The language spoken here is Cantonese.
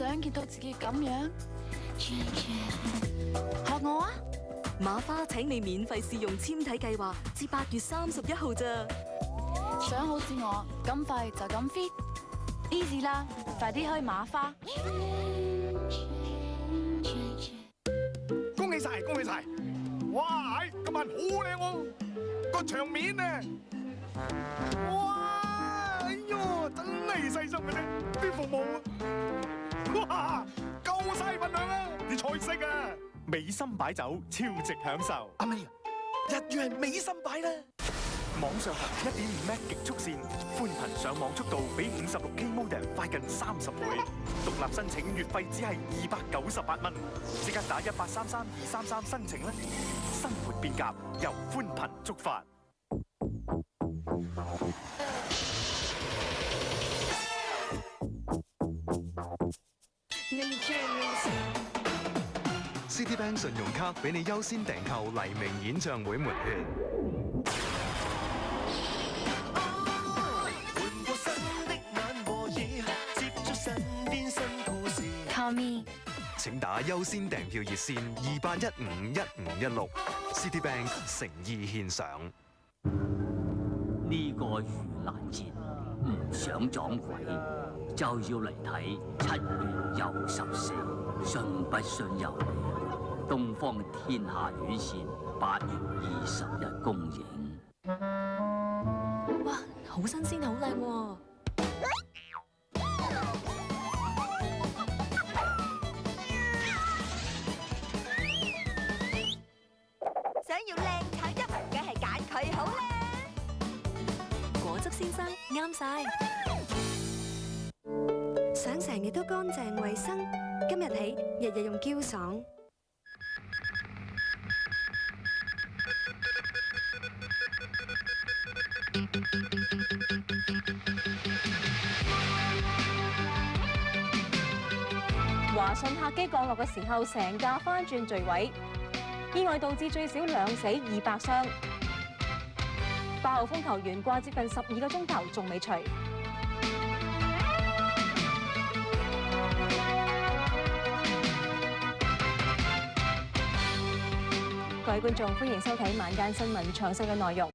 想見到自己咁樣？學我啊！馬花請你免費試用纖體計劃，至8月31號咋。想好似我咁快就咁 fit，easy 啦！快啲去馬花。恭喜晒，恭喜晒！哇，今晚好靚喎，個場面啊！哇，哎喲，真係細心嘅啫，啲服務啊，哇，夠晒份量啊！啲菜式啊，美心擺酒，超值享受。阿 May 啊，日月係美心擺啦。網上行 1.5M 極速線，寬頻上網速度比 56K modem 快近30倍。獨立申請月費只係298蚊，即刻打1833233申請啦！生活變革由寬頻觸發。Citibank 信用卡俾你優先訂購黎明演唱會門券。Call me， 請打優先訂票熱線28151516。Citibank 誠意獻上。呢個盂蘭節唔想撞鬼，就要嚟睇7月又14，信不信由你。東方天下院線8月20日公映。哇，好新鮮，好靚喎！想要靚橙汁，梗係揀佢好啦。果汁先生啱晒。想成日都乾淨衛生，今日起日日用嬌爽。華信客機降落嘅時候，成架翻轉墜毀，意外導致最少2死200傷。8號風球懸掛接近12個鐘頭，仲未除。各位觀眾，歡迎收睇晚間新聞詳細嘅內容。